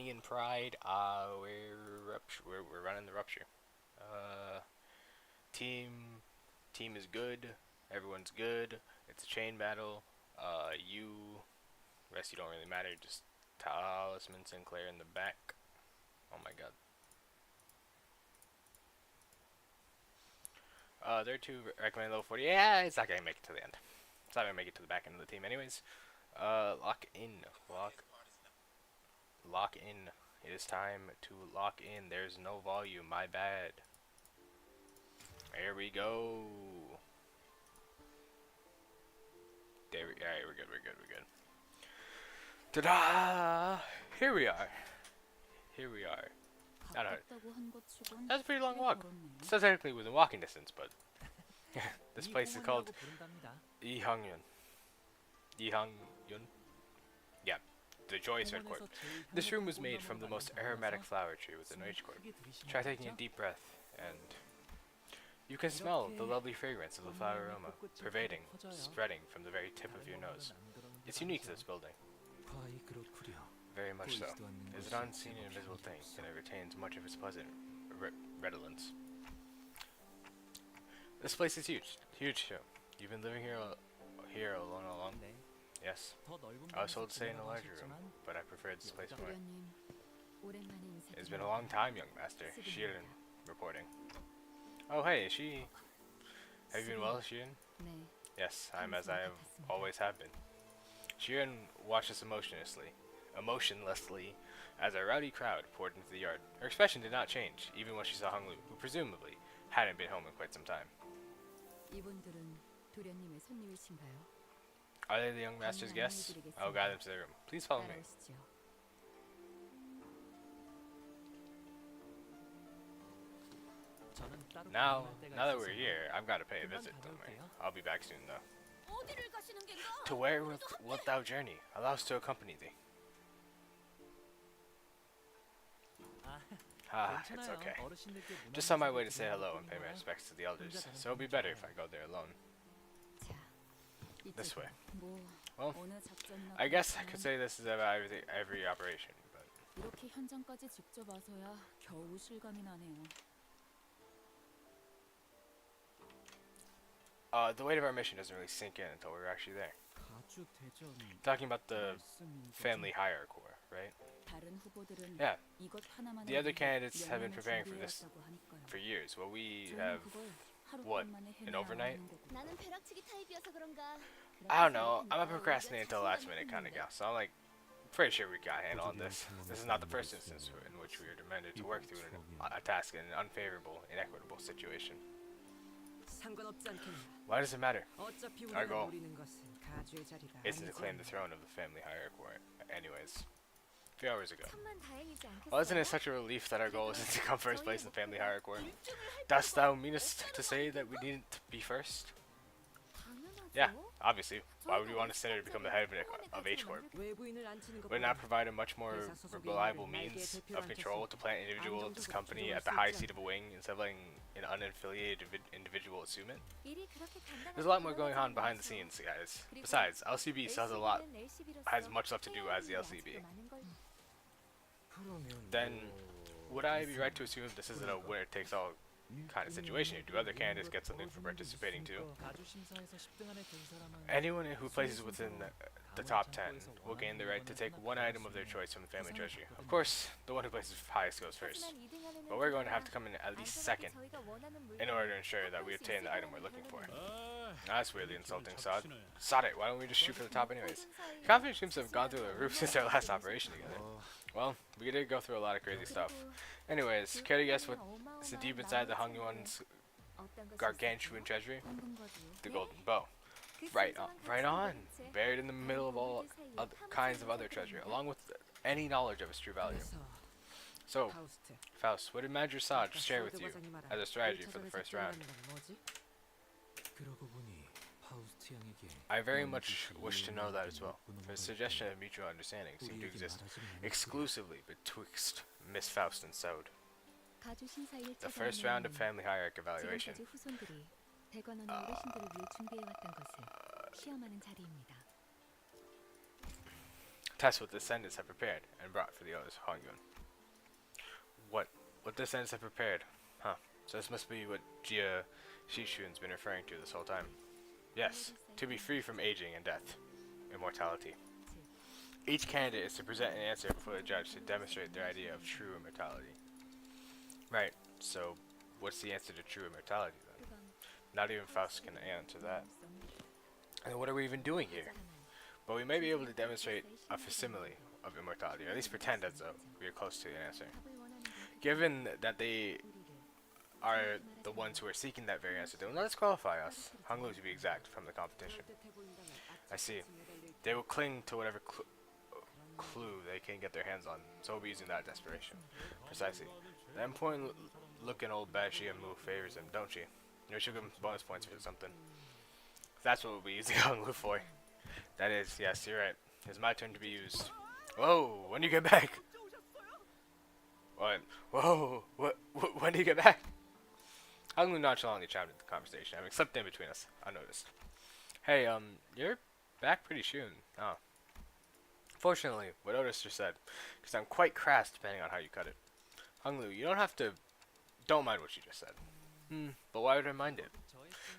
Athenian pride. We're running the rupture. Uh, team team is good. Everyone's good. It's a chain battle. Rest you don't really matter. Just Talisman Sinclair in the back. Oh my god. They're two recommended level 40. Yeah, it's not gonna make it to the end. It's not gonna make it to the back end of the team, anyways. Lock in. Lock in. It is time to lock in. There's no volume. My bad. There we go. Alright, we're good. Ta-da! Here we are. I don't know. That's a pretty long walk. Still technically within walking distance, but this place is called Ihangyun. Yeah, the Joyous Red Court. This room was made from the most aromatic flower tree within H Court. Try taking a deep breath, and you can smell the lovely fragrance of the flower aroma, pervading, spreading from the very tip of your nose. It's unique to this building. Very much so. It is an unseen and invisible thing, and it retains much of its pleasant redolence. This place is huge too. You've been living here alone? Yes. I was told to stay in a larger room, but I preferred this place more. It's been a long time, young master. Shirin reporting. Oh hey, have you been well, Shirin? Yes, I'm as I have always have been. Shirin watched us emotionlessly as a rowdy crowd poured into the yard. Her expression did not change, even when she saw Honglu, who presumably hadn't been home in quite some time. Are they the young master's guests? I will guide them to their room. Please follow me. Now that we're here, I've got to pay a visit, don't worry. I'll be back soon, though. To where wilt thou journey? Allow us to accompany thee. It's okay. Just on my way to say hello and pay my respects to the elders, so it'll be better if I go there alone. This way. Well, I guess I could say this is about every operation, but... the weight of our mission doesn't really sink in until we're actually there. Talking about the family hire corps, right? Yeah. The other candidates have been preparing for this for years. Well, we have, what, an overnight? I don't know. I'm a procrastinate until the last minute kind of guy, so I'm like, pretty sure we got a handle on this. This is not the first instance in which we are demanded to work through a task in an unfavorable, inequitable situation. Why does it matter? Our goal isn't to claim the throne of the family hierarchy. Anyways, a few hours ago. Well, isn't it such a relief that our goal isn't to come first place in the family hierarchy? Dost thou mean us to say that we needn't to be first? Yeah, obviously. Why would we want a sinner to become the head of H Corp? Would it not provide a much more reliable means of control to plant an individual of this company at the high seat of a wing instead of letting an unaffiliated individual assume it? There's a lot more going on behind the scenes, guys. Besides, LCB still has much left to do as the LCB. Then, would I be right to assume this isn't a winner-takes-all kind of situation? Do other candidates get something for participating too? Anyone who places within the top 10 will gain the right to take one item of their choice from the family treasury. Of course, the one who places highest goes first, but we're going to have to come in at least second in order to ensure that we obtain the item we're looking for. That's really insulting, Sod. Sod it, why don't we just shoot for the top anyways? Confidence seems to have gone through the roof since our last operation together. Well, we did go through a lot of crazy stuff. Anyways, care to guess what's deep inside the Hongyuan's gargantuan treasury? The golden bow. Right on. Buried in the middle of all other kinds of other treasure, along with any knowledge of its true value. So, Faust, what did Manager Sod share with you as a strategy for the first round? I very much wish to know that as well. The suggestion of mutual understanding seemed to exist exclusively betwixt Miss Faust and Sod. The first round of family hierarchy evaluation. test what the descendants have prepared and brought for the others, Hongyun. What? What the descendants have prepared? Huh. So this must be what Jia Shishun's been referring to this whole time. Yes, to be free from aging and death. Immortality. Each candidate is to present an answer before the judge to demonstrate their idea of true immortality. Right, so what's the answer to true immortality then? Not even Faust can answer that. And what are we even doing here? But we may be able to demonstrate a facsimile of immortality, or at least pretend as though we are close to the answer. Given that they are the ones who are seeking that very answer, they will not disqualify us, Honglu to be exact, from the competition. I see. They will cling to whatever clue they can get their hands on, so we'll be using that desperation. Precisely. That important looking old Bashi and Mu favors him, don't she? You know, she'll give him bonus points or something. That's what we'll be using Honglu for. That is, yes, you're right. It's my turn to be used. Whoa, when do you get back? What? Whoa, when do you get back? Honglu nonchalantly chimed into the conversation, having slipped in between us, unnoticed. Hey, you're back pretty soon. Oh. Fortunately, what Otis just said, because I'm quite crass depending on how you cut it. Honglu, you don't mind what you just said. But why would I mind it?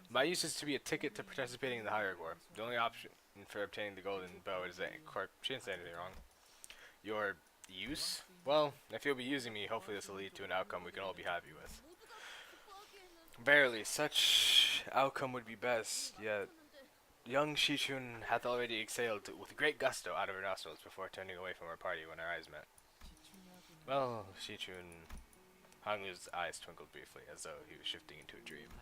My use is to be a ticket to participating in the hierarchy war. The only option for obtaining the golden bow is that she didn't say anything wrong. Your use? Well, if you'll be using me, hopefully this will lead to an outcome we can all be happy with. Verily, such outcome would be best, yet young Shishun hath already exhaled with great gusto out of her nostrils before turning away from our party when our eyes met. Well, Shishun... Honglu's eyes twinkled briefly, as though he was shifting into a dream.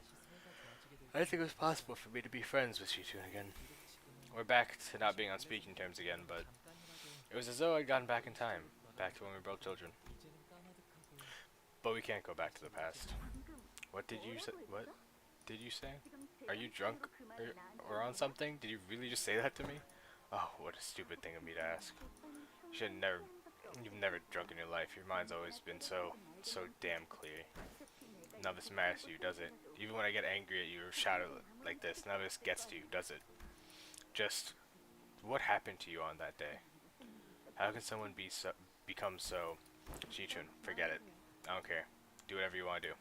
I didn't think it was possible for me to be friends with Shishun again. We're back to not being on speaking terms again, but it was as though I'd gone back in time, back to when we were both children. But we can't go back to the past. What did you say? What did you say? Are you drunk or on something? Did you really just say that to me? Oh, what a stupid thing of me to ask. You've never drunk in your life. Your mind's always been so damn clear. None of this matters to you, does it? Even when I get angry at you or shout like this, none of this gets to you, does it? Just, what happened to you on that day? How can someone become so... Shichun, forget it. I don't care. Do whatever you want to do.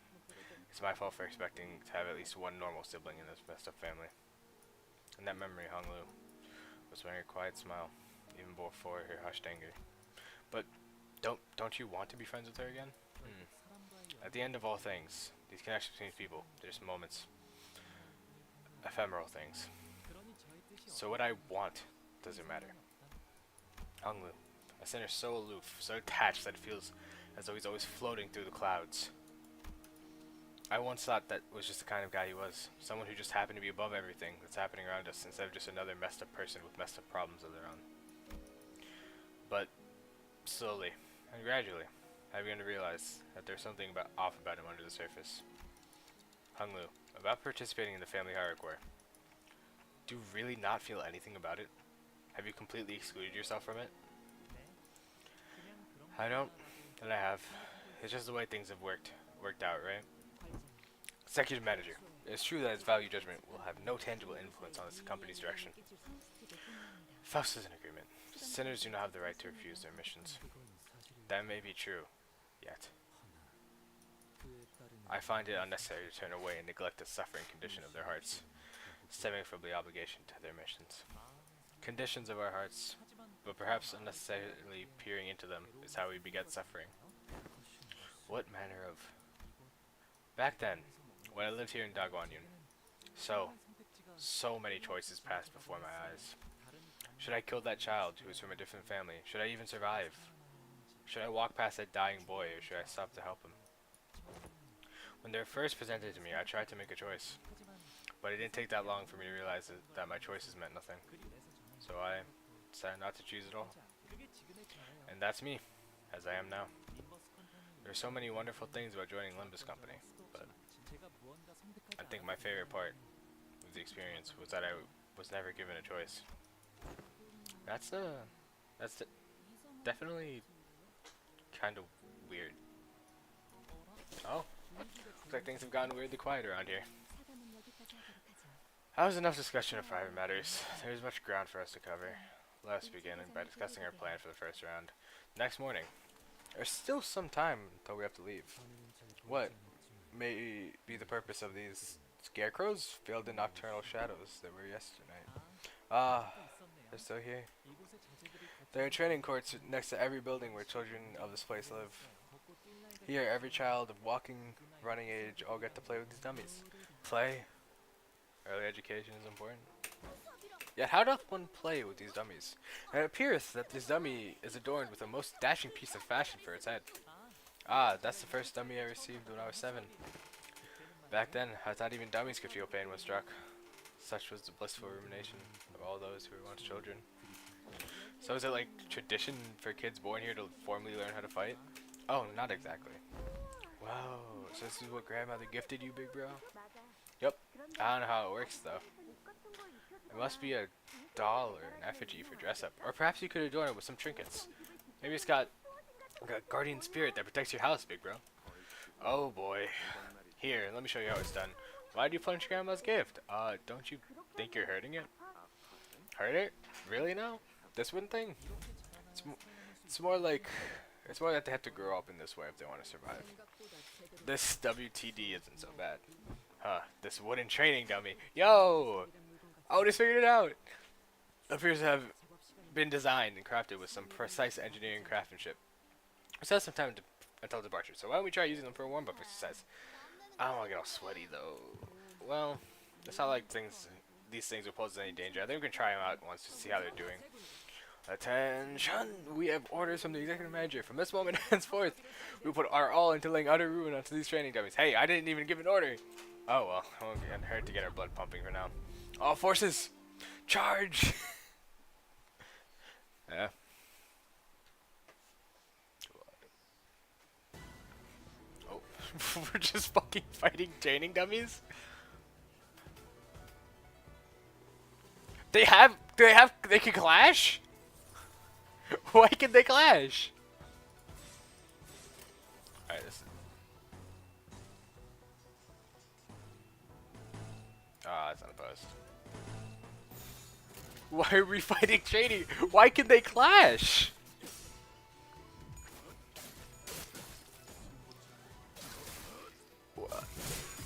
It's my fault for expecting to have at least one normal sibling in this messed up family. In that memory, Honglu was wearing a quiet smile, even before her hushed anger. But don't you want to be friends with her again? At the end of all things, these connections between people, they're just moments. Ephemeral things. So what I want doesn't matter. Honglu, a sinner so aloof, so detached that it feels as though he's always floating through the clouds. I once thought that was just the kind of guy he was. Someone who just happened to be above everything that's happening around us instead of just another messed up person with messed up problems of their own. But slowly and gradually, I began to realize that there's something off about him under the surface. Honglu, about participating in the family hierarchy war. Do you really not feel anything about it? Have you completely excluded yourself from it? I don't, and I have. It's just the way things have worked out, right? Executive Manager. It's true that its value judgment will have no tangible influence on this company's direction. Faust is in agreement. Sinners do not have the right to refuse their missions. That may be true, yet I find it unnecessary to turn away and neglect the suffering condition of their hearts, stemming from the obligation to their missions. Conditions of our hearts, but perhaps unnecessarily peering into them, is how we beget suffering. What manner of... Back then, when I lived here in Dagwanyun, so many choices passed before my eyes. Should I kill that child who was from a different family? Should I even survive? Should I walk past that dying boy, or should I stop to help him? When they were first presented to me, I tried to make a choice. But it didn't take that long for me to realize that my choices meant nothing. So I decided not to choose at all. And that's me, as I am now. There are so many wonderful things about joining Limbus Company, but I think my favorite part of the experience was that I was never given a choice. That's definitely kind of weird. Oh, looks like things have gotten weirdly quiet around here. That was enough discussion of private matters. There's much ground for us to cover. Let's begin by discussing our plan for the first round. Next morning. There's still some time until we have to leave. What may be the purpose of these scarecrows filled in nocturnal shadows that were yesterday? Ah, they're still here. There are training courts next to every building where children of this place live. Here, every child of walking, running age all get to play with these dummies. Play? Early education is important. Yet how doth one play with these dummies? And it appears that this dummy is adorned with a most dashing piece of fashion for its head. Ah, that's the first dummy I received when I was 7. Back then, I thought even dummies could feel pain when struck. Such was the blissful rumination of all those who were once children. So is it like tradition for kids born here to formally learn how to fight? Oh, not exactly. Wow, so this is what grandmother gifted you, big bro? Yep. I don't know how it works though. It must be a doll or an effigy for dress up. Or perhaps you could adorn it with some trinkets. Maybe it's got a guardian spirit that protects your house, big bro. Oh boy. Here, let me show you how it's done. Why do you punch grandma's gift? Don't you think you're hurting it? Hurt it? Really now? This one thing? It's more like... It's more that they have to grow up in this way if they want to survive. This WTD isn't so bad. Huh, this wooden training dummy. Yo! Oh, just figured it out! Appears to have been designed and crafted with some precise engineering craftsmanship. It has some time until departure, so why don't we try using them for a warm-up exercise? I don't want to get all sweaty, though. Well, it's not like these things will pose any danger. I think we can try them out once to see how they're doing. Attention! We have orders from the executive manager. From this moment henceforth, we will put our all into laying utter ruin onto these training dummies. Hey, I didn't even give an order! Oh well, it won't hurt to get our blood pumping for now. All forces, charge! Yeah. Oh, we're just fucking fighting training dummies? They can clash? Why can they clash? Alright, this is... Ah, that's not a post. Why are we fighting training? Why can they clash?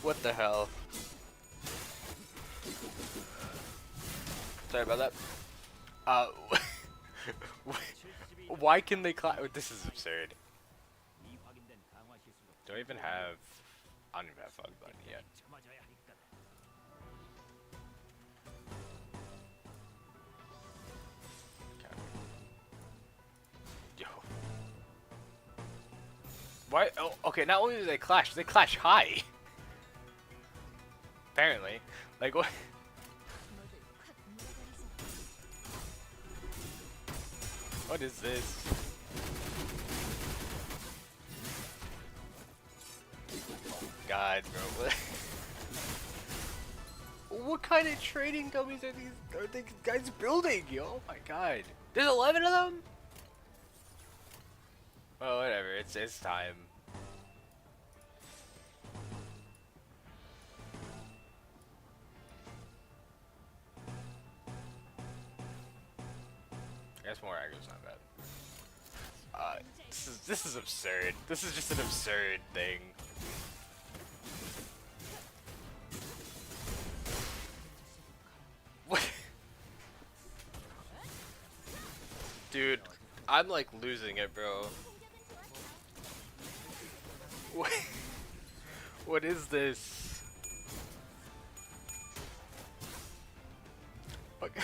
What the hell? Sorry about that. Why can they clash? This is absurd. Do I even have... I don't even have fog button yet. Yo. Why? Oh, okay, not only do they clash high. Apparently. Like, what? What is this? God, bro. What kind of trading dummies are these guys building? Yo, oh my god. There's 11 of them? Well, whatever. It's time. I guess more aggro's not bad. This is absurd. This is just an absurd thing. What? Dude, I'm like losing it, bro. What is this? Okay.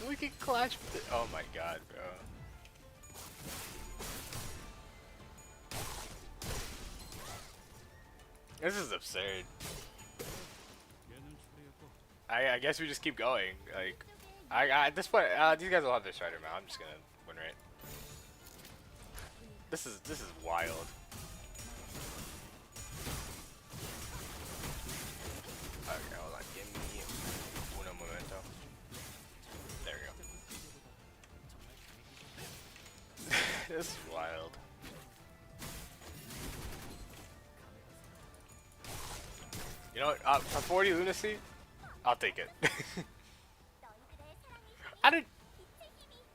We can clash with it. Oh my god, bro. This is absurd. I guess we just keep going. Like, at this point, these guys will have their strider mount. I'm just gonna win rate. This is wild. Okay, hold on. Give me uno momento. There we go. This is wild. You know what? For 40 lunacy, I'll take it.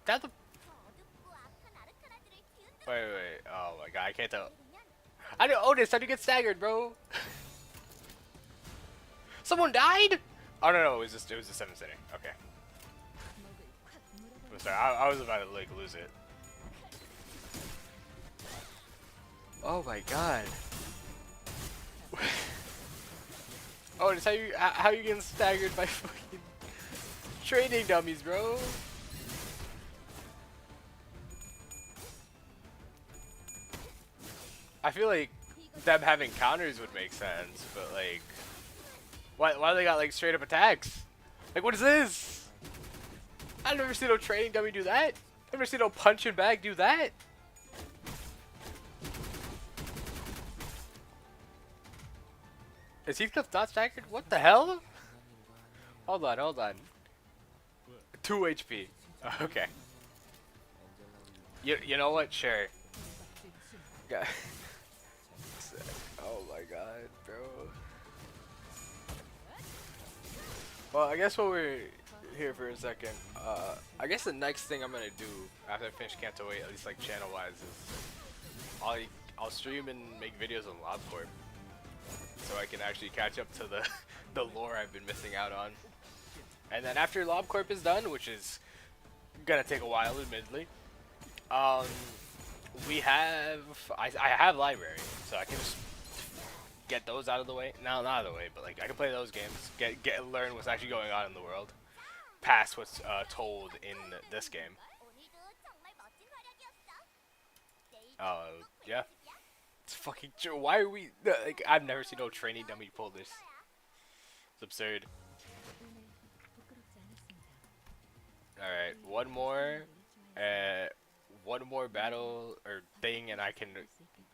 That the. Wait. Oh my god, I can't tell. I didn't. Otis, how do you get staggered, bro? Someone died? Oh no, it was the 7th inning. Okay. I'm sorry, I was about to like lose it. Oh my god. Oh, that's how you getting staggered by fucking training dummies, bro? I feel like them having counters would make sense, but like, why they got like straight up attacks? Like, what is this? I've never seen no training dummy do that. I've never seen no punching bag do that. Is Heathcliff not staggered? What the hell? Hold on. 2 HP. Okay. You know what? Sure. Yeah. Oh my god, bro. Well, I guess while we're here for a second, I guess the next thing I'm gonna do after I finish Canto 8, at least like channel-wise, is I'll stream and make videos on LobCorp, so I can actually catch up to the lore I've been missing out on. And then after LobCorp is done, which is gonna take a while, admittedly, I have library, so I can just get those out of the way. No, not out of the way, but like I can play those games, learn what's actually going on in the world, past what's told in this game. Yeah. It's fucking true. Why are we like? I've never seen no training dummy pull this. It's absurd. All right, one more battle or thing, and I can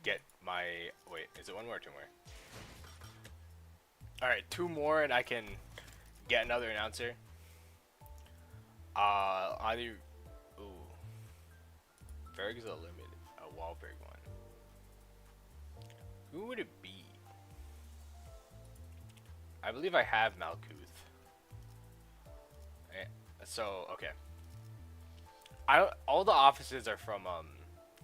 get my. Wait, is it one more or 2 more? All right, 2 more, and I can get another announcer. Either. Ooh. Berg's a limited. A Wahlberg one. Who would it be? I believe I have Malkuth. So okay. All the offices are from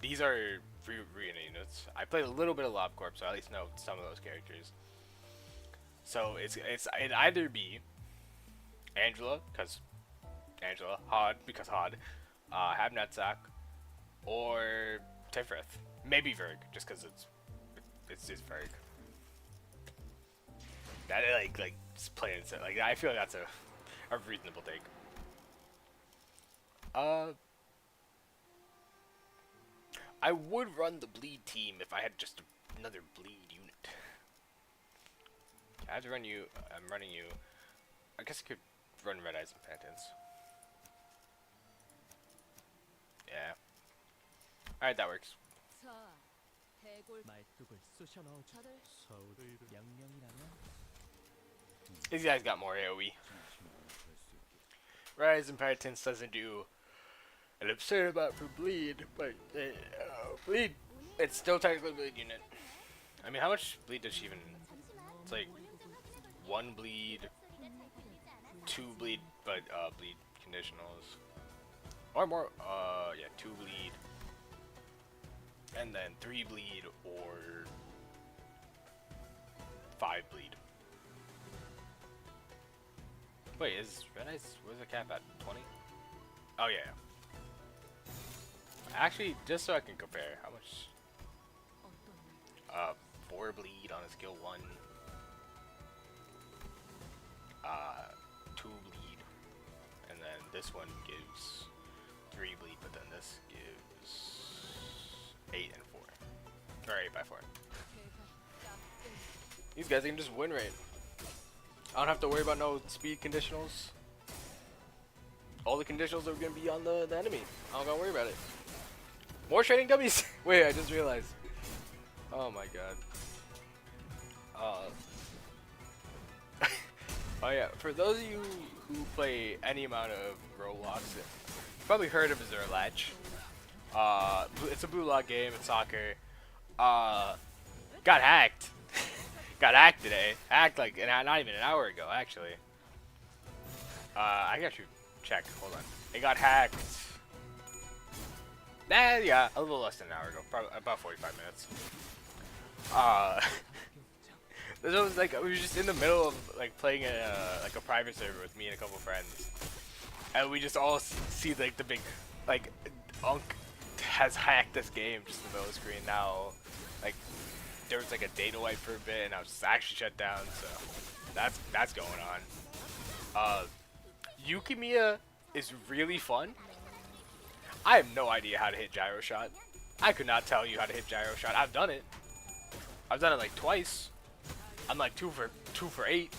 these are reunion units. I played a little bit of LobCorp, so I at least know some of those characters. So it'd either be Angela, because Angela, Hod, because Hod, Habnatzak, or Tifrith. Maybe Verg, just because it's Verg. That like just plain and like I feel like that's a reasonable take. I would run the bleed team if I had just another bleed unit. I had to run you. I'm running you. I guess I could run Red Eyes and Phantoms. Yeah. Alright, that works. These guys got more AoE. Rise and Penitence doesn't do an absurd amount for bleed, but bleed, it's still technically a bleed unit. I mean, how much bleed does she even? It's like 1 bleed, 2 bleed, but bleed conditionals, or more. Yeah, 2 bleed, and then 3 bleed or 5 bleed. Wait, is Red Eyes, where's the cap at? 20? Oh yeah. Actually, just so I can compare, how much? 4 bleed on a skill 1. 2 bleed. And then this one gives 3 bleed, but then this gives 8 and 4. Or 8 by 4. These guys can just win rate. I don't have to worry about no speed conditionals. All the conditionals are gonna be on the enemy. I don't gotta worry about it. More training dummies! Wait, I just realized. Oh my god. Oh yeah, for those of you who play any amount of Roblox, you've probably heard of Zerlatch. It's a blue lock game, it's soccer. Got hacked. Got hacked today. Hacked like not even an hour ago, actually. I got you check. Hold on. It got hacked. Yeah, a little less than an hour ago, probably about 45 minutes. Uh, this was like we were just in the middle of like playing a private server with me and a couple friends, and we just all see like the big like Unk has hacked this game just in the middle of the screen now. Like there was like a data wipe for a bit, and I was actually shut down. So that's going on. Yukimiya is really fun. I have no idea how to hit gyro shot. I could not tell you how to hit gyro shot. I've done it. I've done it like twice. I'm like two for 8.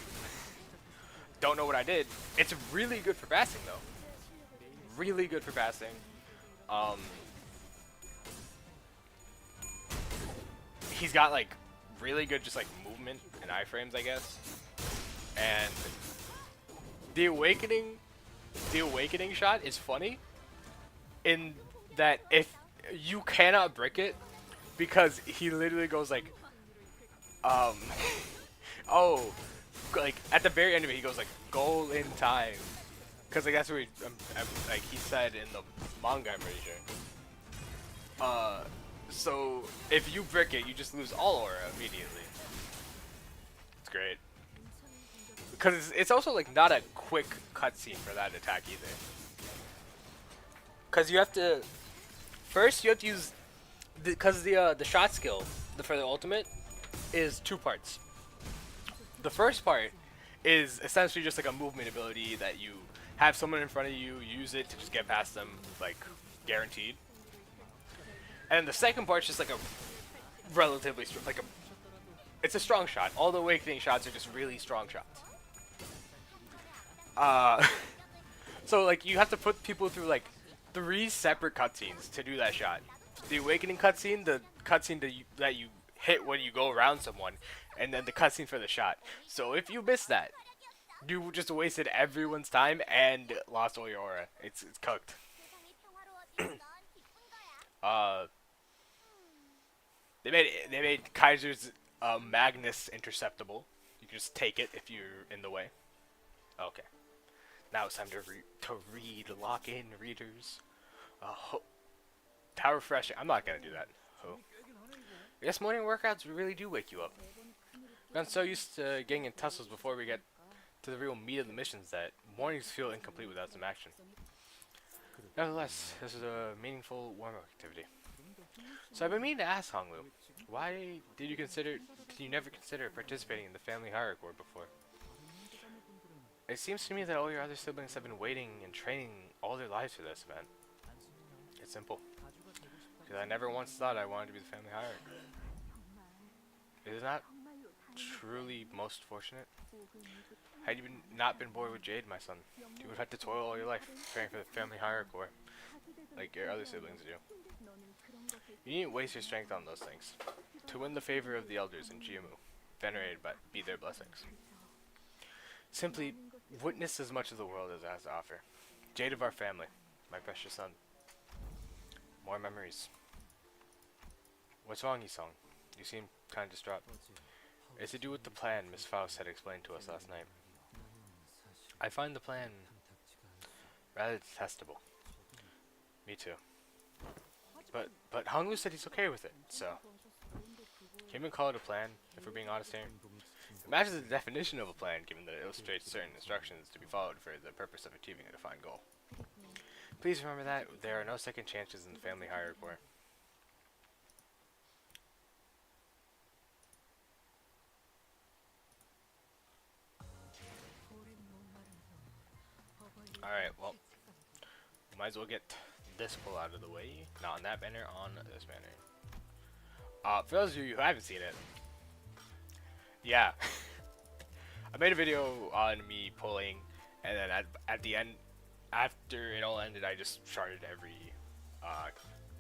Don't know what I did. It's really good for passing though. Really good for passing. He's got like really good just like movement and iframes, I guess. And the awakening shot is funny in that if you cannot brick it because he literally goes like oh, like at the very end of it he goes like goal in time, because like that's what like he said in the manga, I'm pretty sure. So if you brick it you just lose all aura immediately. It's great because it's also like not a quick cutscene for that attack either, because you have to first you have to use because the shot skill for the ultimate is 2 parts. The first part is essentially just like a movement ability that you have someone in front of you, use it to just get past them, like guaranteed. And the second part is just like a relatively it's a strong shot. All the awakening shots are just really strong shots. So like you have to put people through like 3 separate cutscenes to do that shot. The awakening cutscene, the cutscene that you hit when you go around someone, and then the cutscene for the shot. So if you miss that, you just wasted everyone's time and lost all your aura. It's cooked. They made Kaiser's Magnus interceptable. You can just take it if you're in the way. Okay. Now it's time to read. Lock in, readers. How refreshing. I'm not gonna do that. Oh. I guess morning workouts really do wake you up. I've gotten so used to getting in tussles before we get to the real meat of the missions that mornings feel incomplete without some action. Nevertheless, this is a meaningful warm-up activity. So I've been meaning to ask Honglu, why did you never consider participating in the family hierarchy before? It seems to me that all your other siblings have been waiting and training all their lives for this event. It's simple. Because I never once thought I wanted to be the family hierarchy. Is it not truly most fortunate? Had you not been born with Jade, my son, you would have to toil all your life preparing for the family hierarchy like your other siblings do. You needn't waste your strength on those things. To win the favor of the elders in Jiamu, venerated by be their blessings. Simply witness as much of the world as it has to offer. Jade of our family, my precious son. More memories. What's wrong, Yisong? You seem kind of distraught. It's to do with the plan Miss Faust had explained to us last night. I find the plan rather detestable. Me too. But Honglu said he's okay with it, so can you even call it a plan, if we're being honest here? It matches the definition of a plan, given that it illustrates certain instructions to be followed for the purpose of achieving a defined goal. Please remember that there are no second chances in the family hierarchy. Alright, well, might as well get this pull out of the way. Not on that banner, on this banner. For those of you who haven't seen it, yeah, I made a video on me pulling, and then at the end, after it all ended, I just sharded every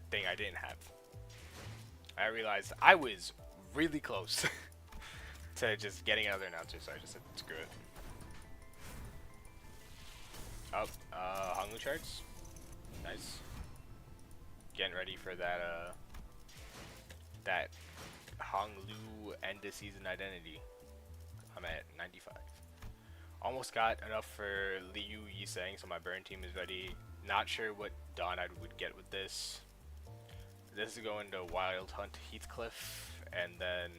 thing I didn't have. I realized I was really close to just getting another announcer, so I just said, screw it. Honglu charts. Nice. Getting ready for that, that Honglu end of season identity. I'm at 95. Almost got enough for Liu Yiseng, so my burn team is ready. Not sure what Dawn I would get with this. This is going to Wild Hunt Heathcliff, and then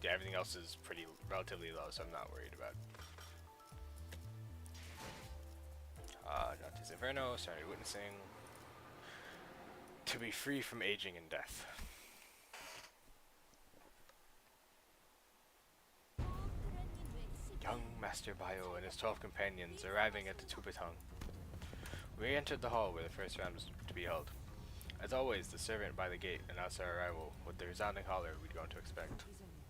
yeah, everything else is pretty relatively low, so I'm not worried about. Dante's Inferno, started witnessing. To be free from aging and death. Young Master Bio and his 12 companions arriving at the Tupatung. We entered the hall where the first round was to be held. As always, the servant by the gate announced our arrival with the resounding holler we'd grown to expect.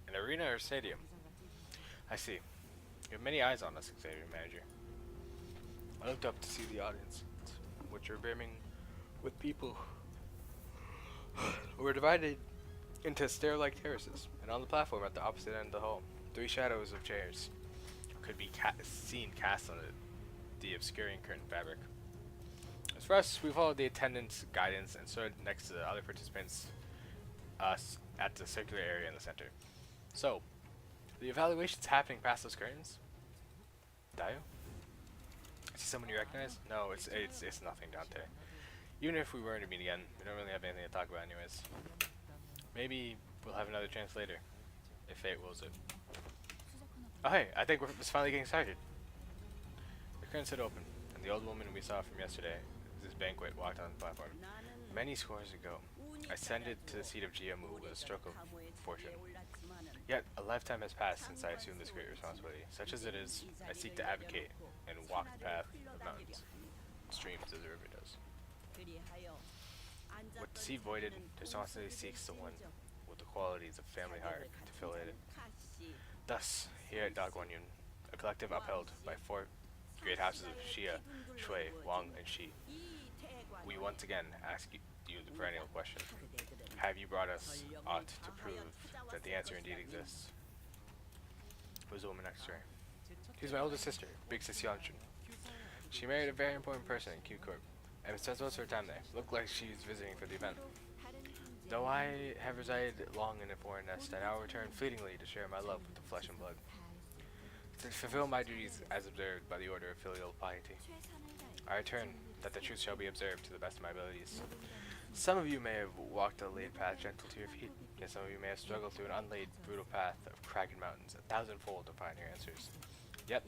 An arena or stadium? I see. You have many eyes on us, Xavier Manager. I looked up to see the audience, which were brimming with people. We're divided into stair-like terraces, and on the platform at the opposite end of the hall, 3 shadows of chairs could be seen cast on the obscuring curtain fabric. As for us, we followed the attendant's guidance and stood next to the other participants at the circular area in the center. So, the evaluation's happening past those curtains? Dio? See someone you recognize? No, it's nothing, Dante. Even if we were to meet again, we don't really have anything to talk about anyways. Maybe we'll have another chance later, if fate wills it. Oh hey, I think it's finally getting started. The curtains had opened, and the old woman we saw from yesterday, this banquet, walked on the platform. Many scores ago, I ascended to the seat of Jiamu with a stroke of fortune. Yet, a lifetime has passed since I assumed this great responsibility. Such as it is, I seek to advocate and walk the path of mountains, streams as the river does. What the seed voided, constantly seeks the one with the qualities of family heart to fill it. Thus, here at Dagwanyun, a collective upheld by 4 great houses of Xia, Shui, Wang, and Shi, we once again ask you the perennial question. Have you brought us aught to prove that the answer indeed exists? Who's the woman next to her? She's my older sister, Big Sis Yanchun. She married a very important person in Q Corp, and spends most of her time there. Looked like she's visiting for the event. Though I have resided long in a foreign nest, I now return fleetingly to share my love with the flesh and blood. To fulfill my duties as observed by the order of filial piety. I return, that the truth shall be observed to the best of my abilities. Some of you may have walked a laid path gentle to your feet, yet some of you may have struggled through an unlaid, brutal path of cragged mountains, 1,000-fold to find your answers. Yet,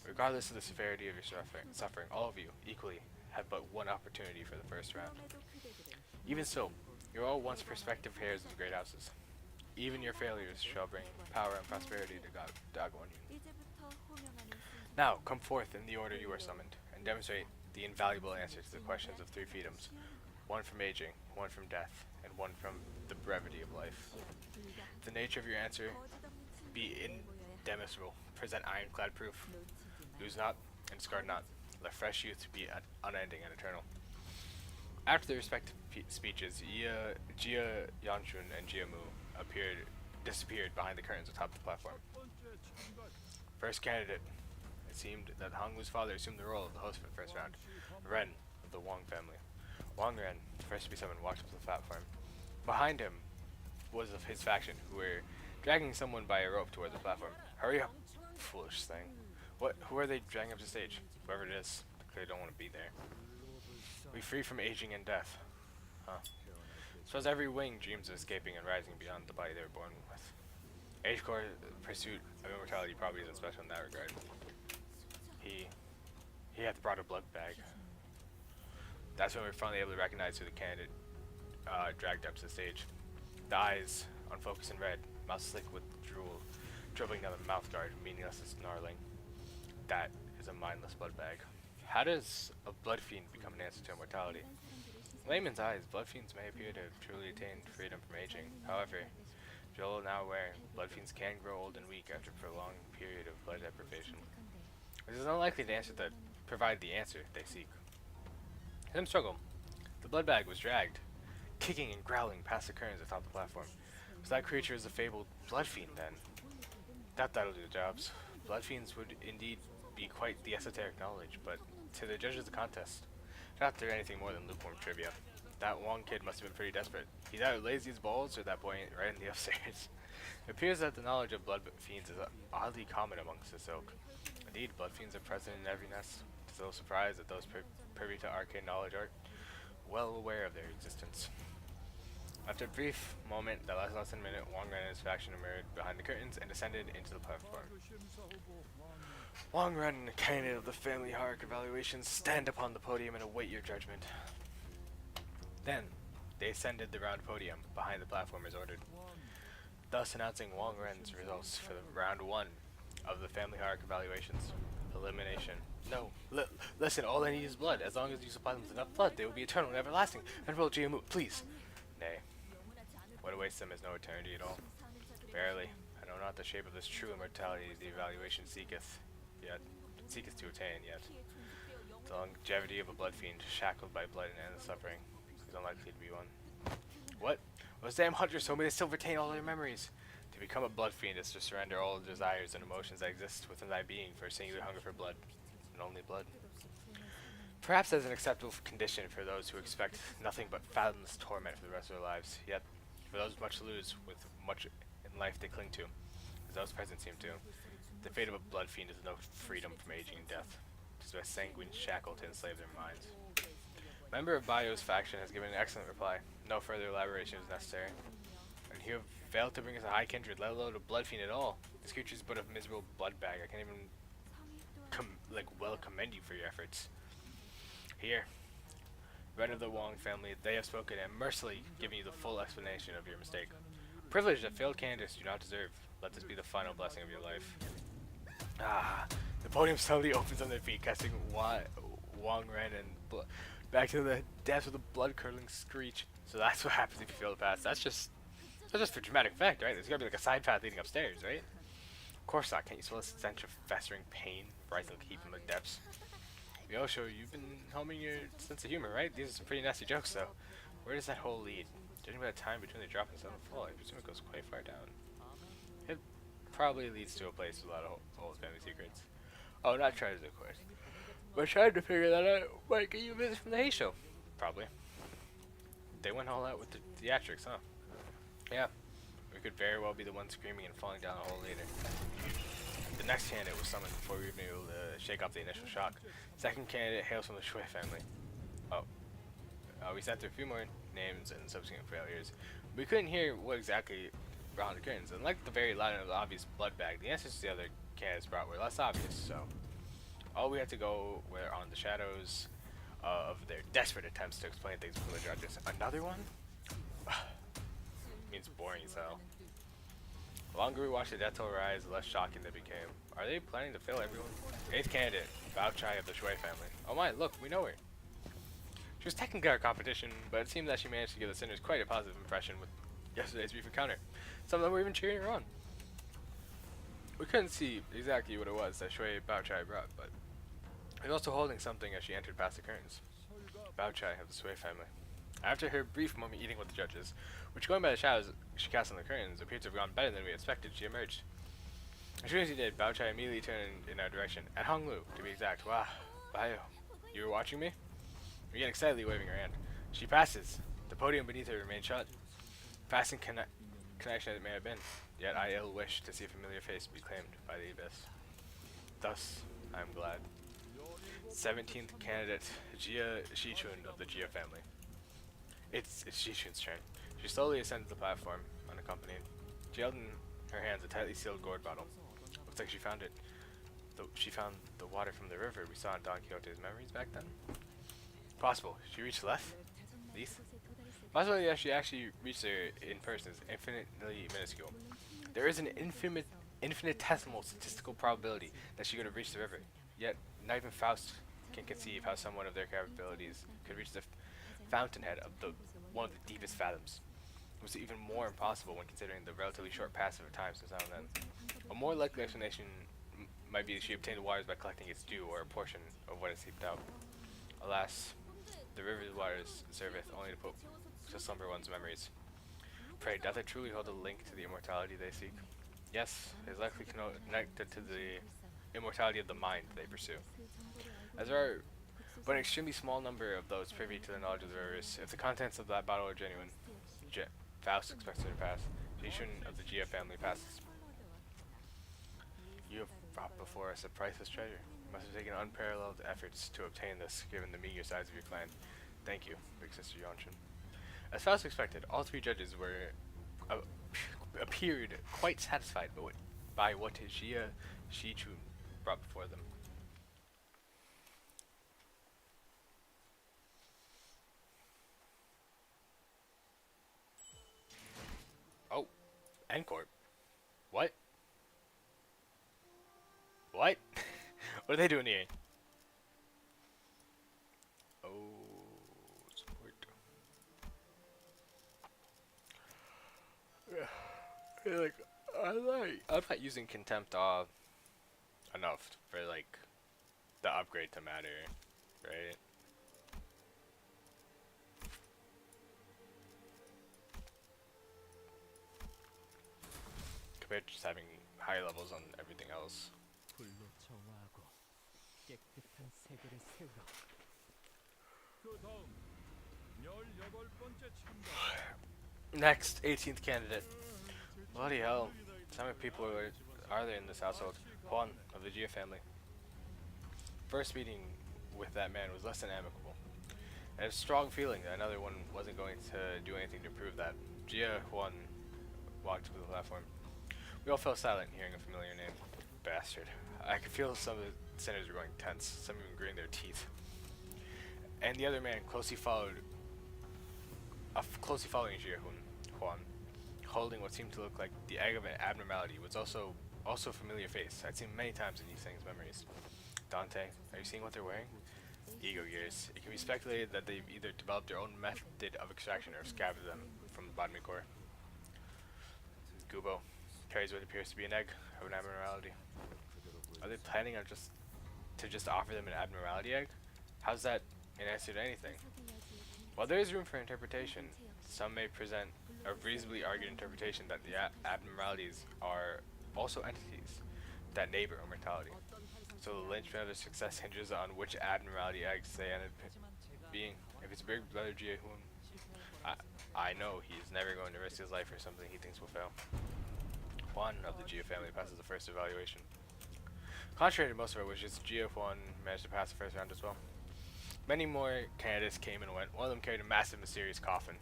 regardless of the severity of your suffering, all of you, equally, have but one opportunity for the first round. Even so, you're all once prospective heirs of the great houses. Even your failures shall bring power and prosperity to Dagwanyun. Now, come forth in the order you are summoned, and demonstrate the invaluable answer to the questions of 3 freedoms. 1 from aging, 1 from death, and 1 from the brevity of life. If the nature of your answer be indemonstrable, present ironclad proof. Lose not, and discard not. Let fresh youth be unending and eternal. After the respective speeches, Jia Yanchun and Jiamu disappeared behind the curtains atop the platform. First candidate. It seemed that Hangwu's father assumed the role of the host for the first round. Ren, of the Wang family. Wang Ren, the first to be summoned, walked up to the platform. Behind him was of his faction, who were dragging someone by a rope towards the platform. Hurry up! Foolish thing. Who are they dragging up the stage? Whoever it is, they clearly don't want to be there. We free from aging and death. Huh. Suppose every wing dreams of escaping and rising beyond the body they were born with. Age core pursuit of immortality probably isn't special in that regard. He had brought a blood bag. That's when we were finally able to recognize who the candidate dragged up to the stage. The eyes, unfocused and red, mouth slick with drool, dribbling down the mouth guard, meaningless and snarling. That is a mindless blood bag. How does a blood fiend become an answer to immortality? In layman's eyes, blood fiends may appear to have truly attained freedom from aging. However, Joel now aware, blood fiends can grow old and weak after a prolonged period of blood deprivation. This is unlikely to provide the answer they seek. In some struggle, the blood bag was dragged, kicking and growling past the curtains atop the platform. So that creature is a fabled blood fiend then. That'll do the jobs. Blood fiends would indeed be quite the esoteric knowledge, but to the judges of the contest, not there anything more than lukewarm trivia. That Wong kid must have been pretty desperate. He's either lazy as balls or that boy ain't right in the upstairs. It appears that the knowledge of blood fiends is oddly common amongst this ilk. Indeed, blood fiends are present in every nest. It's a little surprise that those privy to arcane knowledge are well aware of their existence. After a brief moment that lasted less than a minute, Wang Ren and his faction emerged behind the curtains and descended into the platform. Wang Ren and the candidate of the family hierarchy evaluations stand upon the podium and await your judgment. Then, they ascended the round podium behind the platform as ordered, thus announcing Wang Ren's results for the round 1 of the family hierarchy evaluations. Elimination. No, listen, all I need is blood. As long as you supply them with enough blood, they will be eternal and everlasting. Venerable Jiamu, please. Nay, what awaits them is no eternity at all. Verily, I know not the shape of this true immortality the evaluation seeketh to attain, yet the longevity of a blood fiend, shackled by blood and endless suffering, is unlikely to be one. What? Those damn hunters told me they still retain all their memories. To become a blood fiend is to surrender all the desires and emotions that exist within thy being for a singular hunger for blood, and only blood. Perhaps as an acceptable condition for those who expect nothing but fathomless torment for the rest of their lives, yet for those much to lose with much in life they cling to, as those present seem to, the fate of a blood fiend is no freedom from aging and death. It is a sanguine shackle to enslave their minds. A member of Bayo's faction has given an excellent reply. No further elaboration is necessary. And you have failed to bring us a high kindred, let alone a blood fiend at all. This creature is but a miserable blood bag. I can't even well commend you for your efforts. Here, men of the Wong family, they have spoken and mercifully given you the full explanation of your mistake. Privilege that failed candidates do not deserve. Let this be the final blessing of your life. Ah, the podium slowly opens on their feet, casting Wang Ren and back to the depths with a blood-curdling screech. So that's what happens if you fail to pass. That's just for dramatic effect, right? There's gotta be like a side path leading upstairs, right? Of course not. Can't you smell the stench of festering pain rising to keep from the depths? Yosho, you've been helming your sense of humor, right? These are some pretty nasty jokes, though. Where does that hole lead? Judging by the time between the drop and the fall, I presume it goes quite far down. It probably leads to a place with a lot of old family secrets. Oh, not treasures, of course. But trying to figure that out might get you a visit from the Hay Show. Probably. They went all out with the theatrics, huh? Yeah. We could very well be the ones screaming and falling down the hole later. The next candidate was summoned before we were even able to shake off the initial shock. Second candidate hails from the Shui family. Oh. We sat through a few more names and subsequent failures. We couldn't hear what exactly brought the curtains. Unlike the very loud and obvious blood bag, the answers to the other candidates brought were less obvious, so all we had to go were on the shadows of their desperate attempts to explain things before the judges. Another one? Means boring as hell. The longer we watched the death toll rise, the less shocking they became. Are they planning to fail everyone? 8th candidate, Bao Chai of the Shui family. Oh my, look, we know her. She was technically our competition, but it seemed that she managed to give the sinners quite a positive impression with yesterday's brief encounter. Some of them were even cheering her on. We couldn't see exactly what it was that Shui Bao Chai brought, but he was also holding something as she entered past the curtains. Bao Chai of the Sui family. After her brief moment eating with the judges, which going by the shadows she cast on the curtains appeared to have gone better than we expected, she emerged. As soon as he did, Bao Chai immediately turned in our direction, at Hong Lu, to be exact. Wow, Bio, you were watching me? Began excitedly waving her hand. She passes. The podium beneath her remained shut. Passing connection it may have been, yet I ill wish to see a familiar face be claimed by the abyss. Thus, I am glad. 17th candidate, Jia Shichun of the Jia family. It's Shichun's turn. She slowly ascended the platform, unaccompanied. She held in her hands a tightly sealed gourd bottle. Looks like she found it. She found the water from the river we saw in Don Quixote's memories back then. Possible. She reached left? Leith? Possibly that she actually reached there in person is infinitely minuscule. There is an infinitesimal statistical probability that she could have reached the river. Yet, not even Faust can conceive how someone of their capabilities could reach the fountainhead of one of the deepest fathoms. It was even more impossible when considering the relatively short passage of time since now and then. A more likely explanation might be that she obtained the waters by collecting its dew or a portion of what it seeped out. Alas, the river's waters serveth only to slumber one's memories. Pray, doth it truly hold a link to the immortality they seek? Yes, it is likely connected to the immortality of the mind they pursue. As there are but an extremely small number of those privy to the knowledge of the rivers, if the contents of that bottle are genuine, Faust expects her to pass. Jishun of the Jia family passes. You have brought before us a priceless treasure. You must have taken unparalleled efforts to obtain this, given the meager size of your clan. Thank you, big sister Yonshin. As far as expected, all three judges were uh, appeared quite satisfied by what Jia Shichun brought before them. Oh, Encore. What? What? What are they doing here? Oh, support. Yeah, like I'm not using contempt enough for like the upgrade to matter, right? Compared to just having high levels on everything else. Next, 18th candidate. Bloody hell. How many people are there in this household? Juan, of the Gia family. First meeting with that man was less than amicable. I had a strong feeling that another one wasn't going to do anything to prove that. Gia Juan walked to the platform. We all fell silent, hearing a familiar name. Bastard. I could feel some of the sinners were going tense, some even gritting their teeth. And the other man closely following Gia Juan, holding what seemed to look like the egg of an abnormality, was also a familiar face. I'd seen many times in these things' memories. Dante, are you seeing what they're wearing? Ego gears. It can be speculated that they've either developed their own method of extraction or scavenged them from the bottom core. Gubo carries what appears to be an egg of an abnormality. Are they planning on just offer them an abnormality egg? How's that an answer to anything? While there is room for interpretation, some may present a reasonably argued interpretation that the abnormalities are also entities that neighbor immortality. So the linchpin of their success hinges on which abnormality eggs they end up being. If it's big brother Jiehun, I know he's never going to risk his life for something he thinks will fail. Juan of the Gia family passes the first evaluation. Contrary to most of our wishes, Gia Juan managed to pass the first round as well. Many more candidates came and went. One of them carried a massive, mysterious coffin.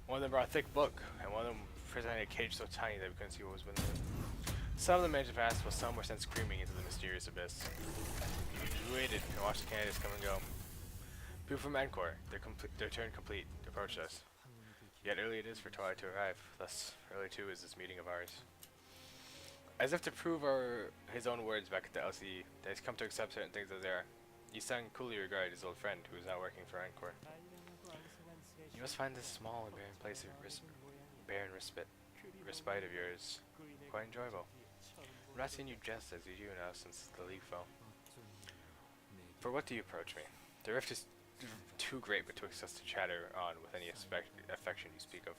One of them brought a thick book, and one of them presented a cage so tiny that we couldn't see what was within it. Some of them managed to pass, while some were sent screaming into the mysterious abyss. We waited and watched the candidates come and go. People from Encore, their turn complete, approached us. Yet early it is for Twilight to arrive, thus early too is this meeting of ours. As if to prove his own words back at the LCE, that he's come to accept certain things as they are. Yisan coolly regarded his old friend, who is now working for Encore. You must find this small and barren place of respite of yours quite enjoyable. I'm not seeing you jest as you do now since the league fell. For what do you approach me? The rift is too great betwixt us to chatter on with any affection you speak of.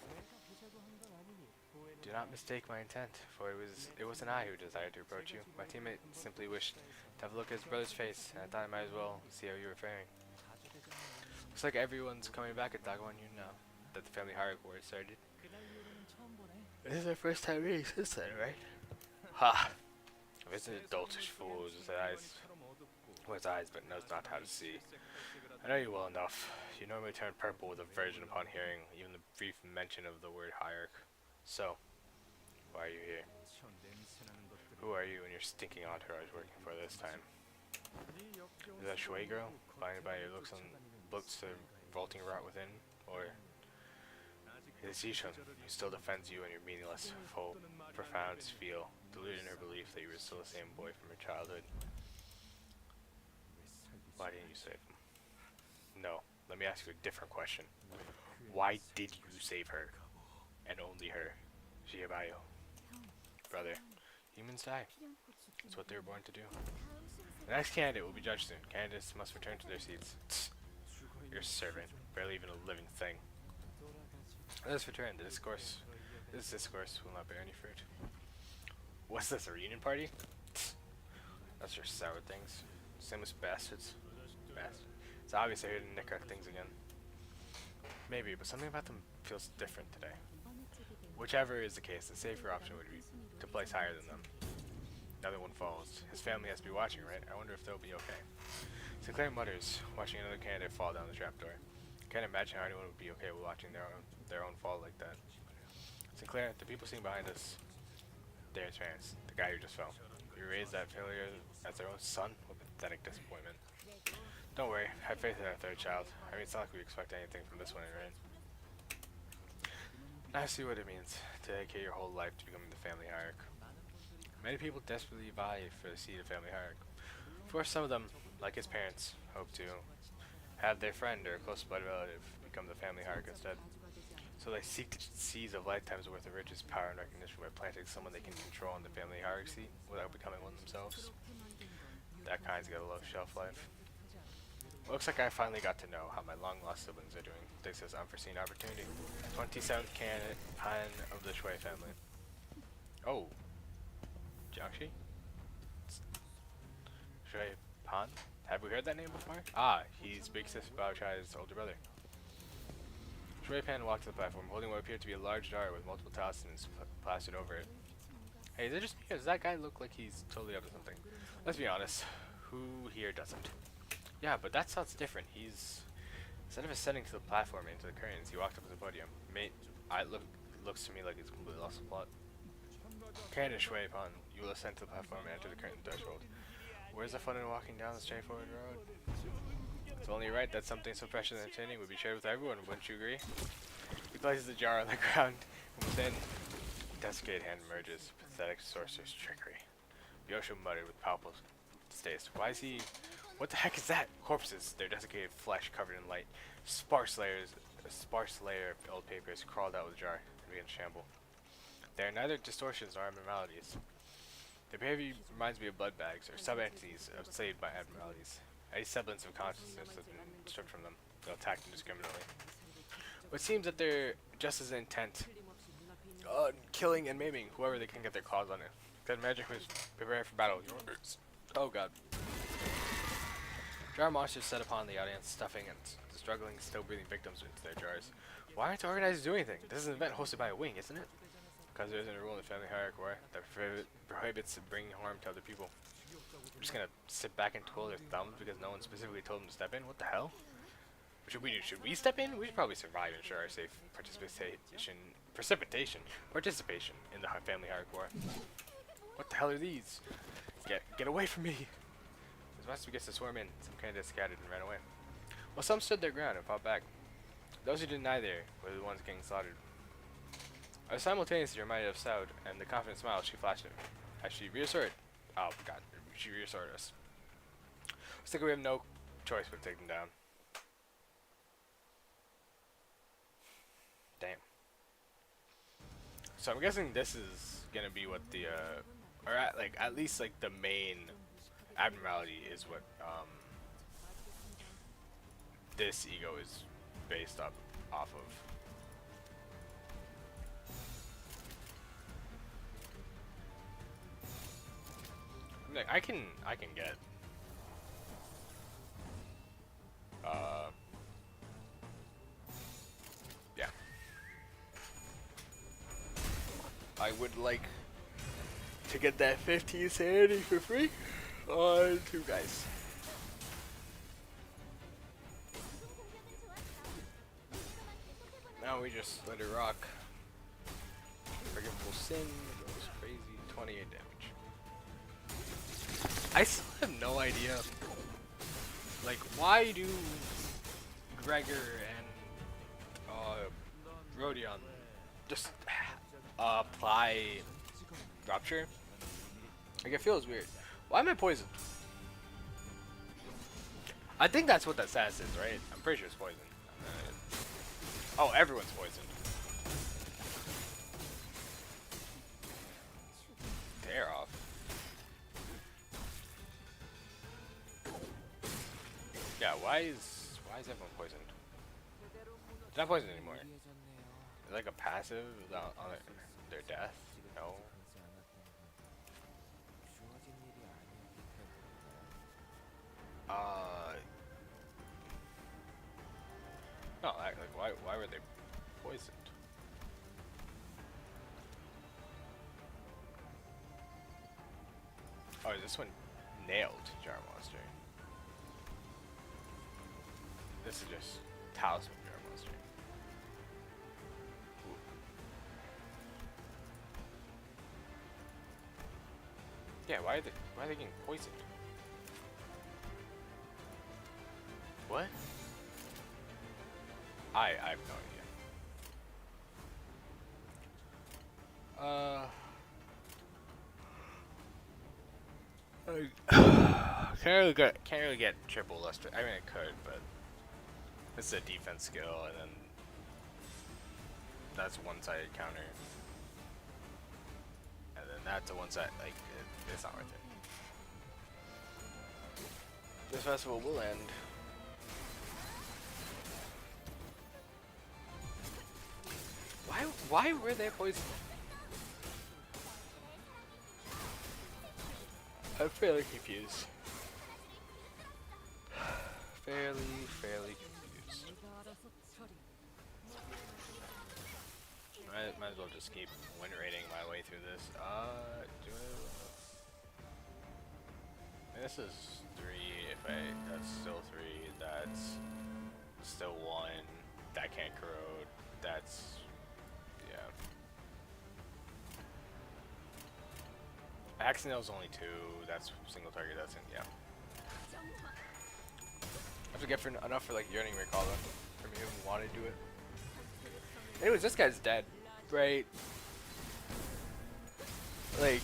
Do not mistake my intent, for it wasn't I who desired to approach you. My teammate simply wished to have a look at his brother's face, and I thought I might as well see how you were faring. Looks like everyone's coming back at Dagwon Yun now, that the family hierarchy war started. This is our first time meeting since then, right? Ha! It's an adultish fool with his eyes but knows not how to see. I know you well enough. You normally turn purple with aversion upon hearing even the brief mention of the word hierarch. So, why are you here? Who are you and your stinking entourage working for this time? Is that Shui girl, blinded by your looks to the revolting rot within? Or it is Yishun, who still defends you and your meaningless, full, profound feel, deluded in her belief that you were still the same boy from her childhood? Why didn't you save him? No, let me ask you a different question. Why did you save her? And only her. Shiabayo. Brother, humans die. That's what they were born to do. The next candidate will be judged soon. Candidates must return to their seats. Tss. Your servant, barely even a living thing. Let us return. This discourse will not bear any fruit. What's this, a reunion party? Tss. That's your sour things. Shameless bastards. It's obvious they're here to nick our things again. Maybe, but something about them feels different today. Whichever is the case, the safer option would be to place higher than them. Another one falls. His family has to be watching, right? I wonder if they'll be okay. Sinclair mutters, watching another candidate fall down the trapdoor. Can't imagine how anyone would be okay with watching their own fall like that. Sinclair, the people sitting behind us, they're his parents. The guy who just fell. You raised that failure as their own son? What pathetic disappointment. Don't worry, have faith in our third child. I mean, it's not like we expect anything from this one, right? Now I see what it means to dedicate your whole life to becoming the family hierarch. Many people desperately vie for the seat of family hierarch. Of course, some of them, like his parents, hope to have their friend or close blood relative become the family hierarch instead. So they seek to seize a lifetime's worth of riches, power, and recognition by planting someone they can control in the family hierarchy without becoming one themselves. That kind's got a low shelf life. Looks like I finally got to know how my long-lost siblings are doing, thanks to this unforeseen opportunity. 27th candidate, Han of the Shui family. Oh. Jiangxi? Shui Han? Have we heard that name before? Ah, he's Big Sis Bao Chai's older brother. Shui Pan walked to the platform, holding what appeared to be a large jar with multiple talismans plastered over it. Hey, is it just me, or does that guy look like he's totally up to something? Let's be honest, who here doesn't? Yeah, but that sounds different. Instead of ascending to the platform into the curtains, he walked up to the podium. Mate, looks to me like he's completely lost the plot. Canto Shui Pan, you will ascend to the platform and enter the curtain threshold. Where's the fun in walking down the straightforward road? It's only right that something so precious and entertaining would be shared with everyone, wouldn't you agree? He places the jar on the ground, and within, a desiccated hand emerges. Pathetic sorcerer's trickery. Yosho muttered with palpable distaste. Why is he... What the heck is that? Corpses, their desiccated flesh covered in light. A sparse layer of old papers crawled out of the jar and began to shamble. They are neither distortions nor abnormalities. Their behavior reminds me of blood bags, or sub-entities enslaved by abnormalities. Any semblance of consciousness has been stripped from them. They'll attack indiscriminately. But it seems that they're just as intent on killing and maiming whoever they can get their claws on it. Good magic was prepared for battle. Oh god. Jar monsters set upon the audience, stuffing and the struggling, still breathing victims into their jars. Why aren't the organizers doing anything? This is an event hosted by a wing, isn't it? Because there isn't a rule in the family hierarchy that prohibits bringing harm to other people. We're just gonna sit back and twiddle their thumbs because no one specifically told them to step in? What the hell? What should we do? Should we step in? We should probably survive and ensure our safe participation in the family hierarchy. What the hell are these? Get away from me! As much as begins to swarm in, some candidates scattered and ran away. Well, some stood their ground and fought back. Those who did neither were the ones getting slaughtered. I was simultaneously reminded of Saud and the confident smile she flashed at me as she reassured. Oh god, she reassured us. Looks like we have no choice but to take them down. Damn. So I'm guessing this is gonna be what the or at least like the main abnormality is what this ego is based off of. Like, I can get yeah. I would like to get that 15 sanity for free on two guys. Now we just let it rock. Forgivable sin goes crazy. 28 damage. I still have no idea, like, why do Gregor and Rodion just apply Rupture? Like, it feels weird. Why am I poisoned? I think that's what that status is, right? I'm pretty sure it's poison. Oh, everyone's poisoned. Tear off. Yeah, why is everyone poisoned? It's not poisoned anymore. It's like a passive on their death? No. No, like why were they poisoned? Oh, this one nailed Jar Monster. This is just Talisman Jar. Buster. Ooh. Yeah, why are they getting poisoned? What? I have no idea. Can't really get triple luster. I mean, I could, but this is a defense skill, and then that's one-sided counter, and then that's a one-sided. Like, it's not worth it. This festival will end. Why were they poisoned? I'm fairly confused. Fairly confused. Might as well just keep win rating my way through this. This is 3. That's still 3. That's still 1. That can't corrode. That's, yeah. Axionel's only 2. That's single target. That's in, yeah. I have to get enough for like Yearning Recall for me who want to do it. Anyways, this guy's dead, right? Like,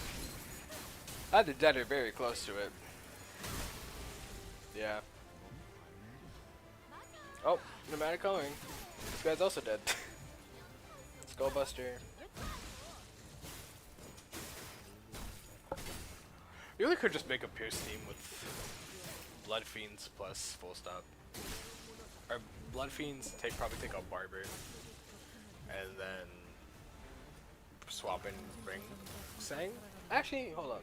either dead or very close to it. Yeah. Oh, pneumatic coming. This guy's also dead. Skullbuster. You really could just make a Pierce team with Blood Fiends plus full stop. Or Blood Fiends probably take out Barber. And then swap and bring Sang? Actually, hold on.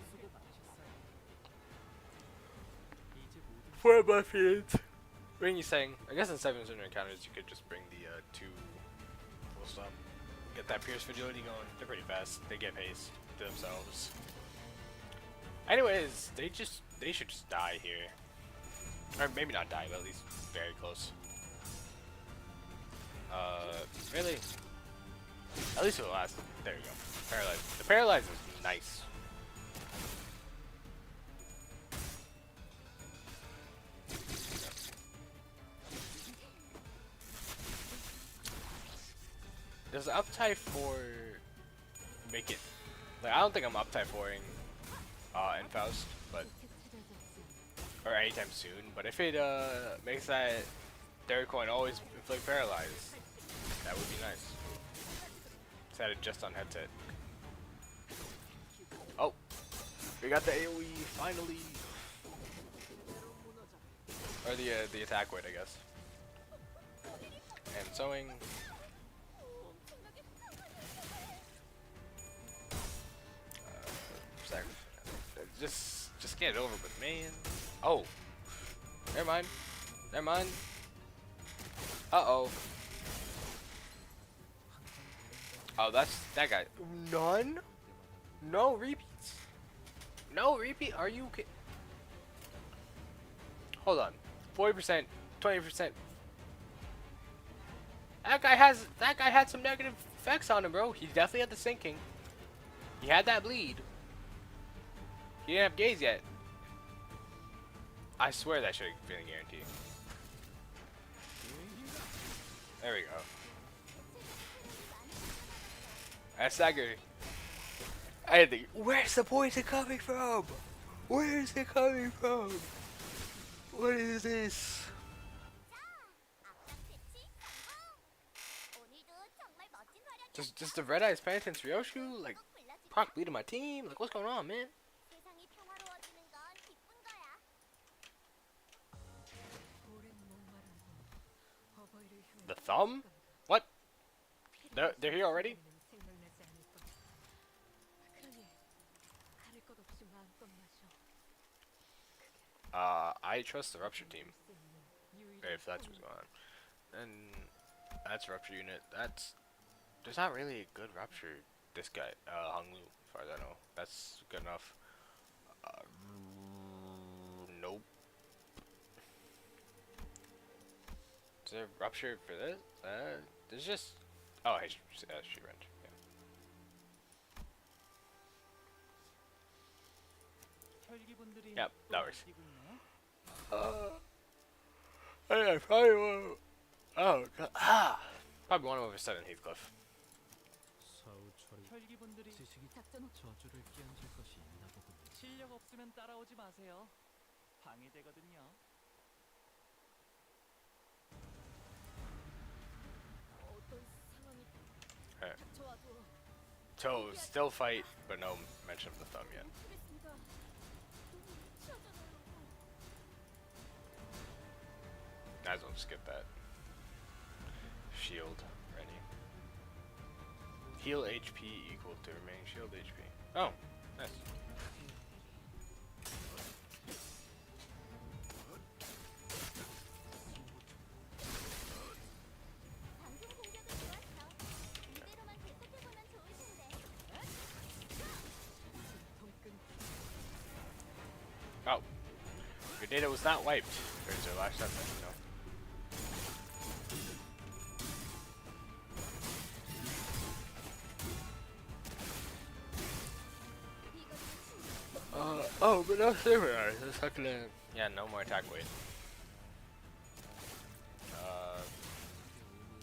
For Blood Fiends. Bring you Sang. I guess in 7 Cinder encounters you could just bring the 2 full stop. Get that Pierce Fragility going. They're pretty fast. They get haste to themselves. Anyways, they should just die here. Or maybe not die, but at least very close. Really? At least it'll last. There you go. Paralyze. The paralyze is nice. Does the uptie 4 make it? Like, I don't think I'm uptie 4ing in Faust, but or anytime soon. But if it makes that third coin always inflict paralyze, that would be nice. Set it just on headset. Oh, we got the AOE finally, or the attack weight, I guess. And sewing. Just get it over with, man. Oh, never mind. Never mind. Uh-oh. Oh, that's that guy. None? No repeats? No repeat? Are you okay? Hold on. 40%, 20%. That guy had some negative effects on him, bro. He definitely had the sinking. He had that bleed. He didn't have gaze yet. I swear that should have been a guarantee. There we go. That's Stagger. I had to. Where's the poison coming from? Where is it coming from? What is this? Just the Red Eyes Penitence Ryoshu? Like, proc bleeding my team? Like, what's going on, man? The thumb? What? They're here already? I trust the Rupture team. If that's what's going on. And that's Rupture unit. There's not really a good Rupture. This guy, Honglu, as far as I know. That's good enough. Nope. Is there rupture for this? There's just. Oh, hey, she wrench. Yeah. Yep, that works. I probably won't. Oh, God. Ah! Probably won over 7 Heathcliff. Alright. So, still fight, but no mention of the thumb yet. Might as well skip that. Shield, ready. Heal HP equal to remaining shield HP. Oh, nice. Oh, your data was not wiped. There's your last shot. No. Oh, but no server. That's not gonna. Yeah, no more attack weight.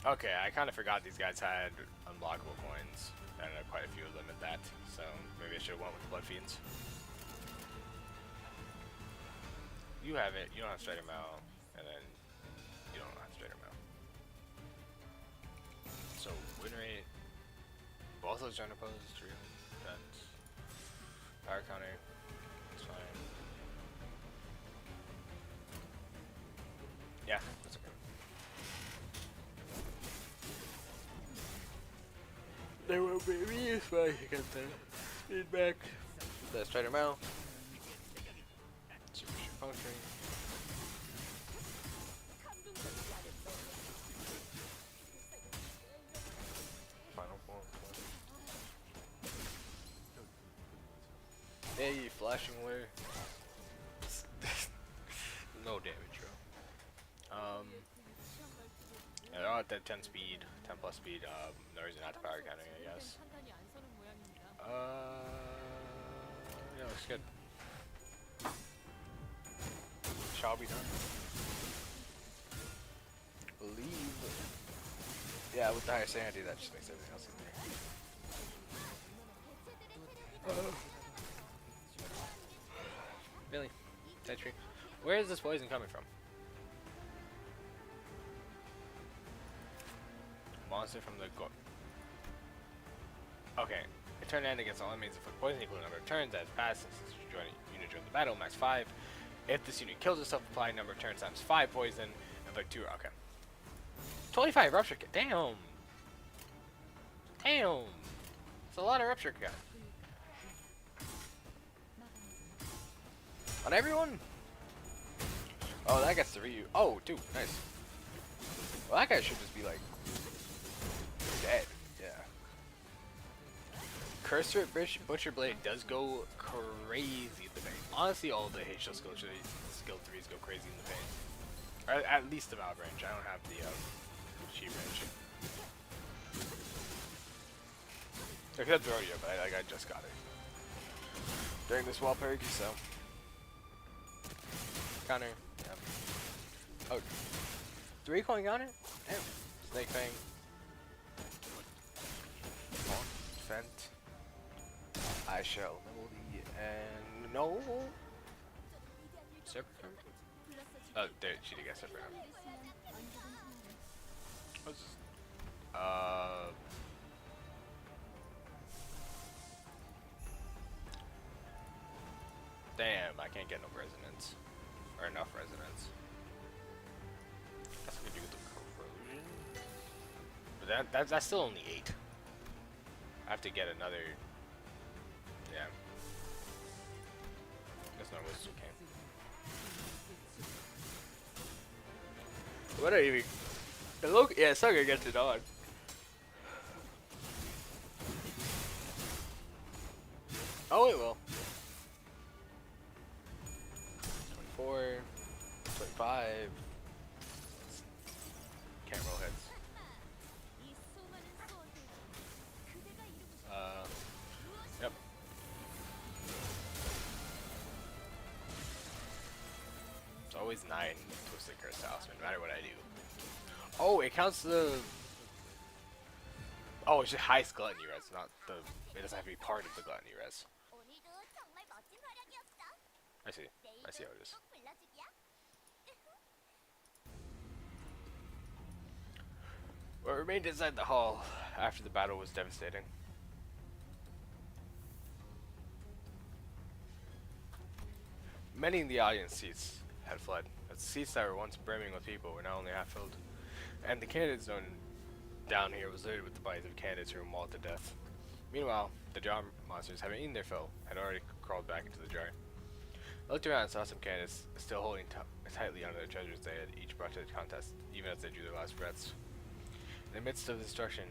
Okay, I kind of forgot these guys had unblockable coins, and quite a few of them at that. So maybe I should have went with the Blood Fiends. You have it. You don't have Strider Mail, and then you don't have Strider Mail. So win rate. Both those gender poses true. That's power counter. It's fine. Yeah, that's okay. There will be reuse if I get the feedback. The Strider Mail. Super function. Final form. Hey, flashing away. No damage, bro. Yeah, they're all at that 10 speed, 10 plus speed. No reason not to power counting, I guess. Yeah, looks good. Shall be done. Believe. Yeah, with the higher sanity, that just makes everything else easier. Really? Tetri. Where is this poison coming from? Monster from the go. Okay. A turn end against all enemies inflict poison equal to the number of turns that has passed since this unit joined the battle, max 5. If this unit kills itself, apply number of turns times 5 poison, inflict 2. Okay. 25 rupture. Damn! Damn! It's a lot of rupture cut. On everyone? Oh, that gets to Ryu. Oh, dude, nice. Well, that guy should just be like dead. Yeah. Cursor at Butcher Blade does go crazy in the paint. Honestly, all the HL skill 3s go crazy in the paint. Or at least the Valve range. I don't have the Chi range. Except Rodeo, but I just got it during this wall perk, so. Counter. Yeah. Oh. 3 coin counter? Damn. Snake Fang. Fent. I shall know the and no. Separate from? Oh, there, she did get separate. What's this? Damn, I can't get no resonance. Or enough resonance. That's what we do with the corrosion. But that's still only 8. I have to get another. Yeah. That's not what it came. What are you? Look, yeah, Sucker gets it on. Oh, it will. 24, 25. Can't roll hits. Yep. It's always 9 Twisted Curse Talisman, no matter what I do. Oh, it counts the... Oh, it's just highest gluttony res, not the... It doesn't have to be part of the gluttony res. I see. I see how it is. What remained inside the hall after the battle was devastating. Many in the audience seats had fled. The seats that were once brimming with people were now only half filled. And the candidate zone down here was littered with the bodies of candidates who were mauled to death. Meanwhile, the jar monsters, having eaten their fill, had already crawled back into the jar. I looked around and saw some candidates still holding tightly onto the treasures they had each brought to the contest, even as they drew their last breaths. In the midst of destruction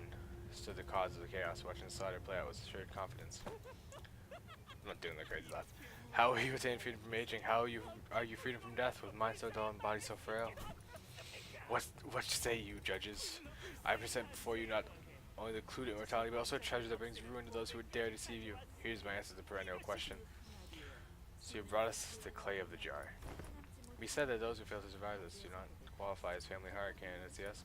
stood the cause of the chaos, watching the slaughter play out with assured confidence. I'm not doing the crazy laugh. How will you attain freedom from aging? How are you freedom from death, with mind so dull and body so frail? What say you, judges? I present before you not only the clue to immortality, but also a treasure that brings ruin to those who would dare deceive you. Here's my answer to the perennial question. So you brought us the clay of the jar. We said that those who fail to survive this do not qualify as family heart candidates, yes?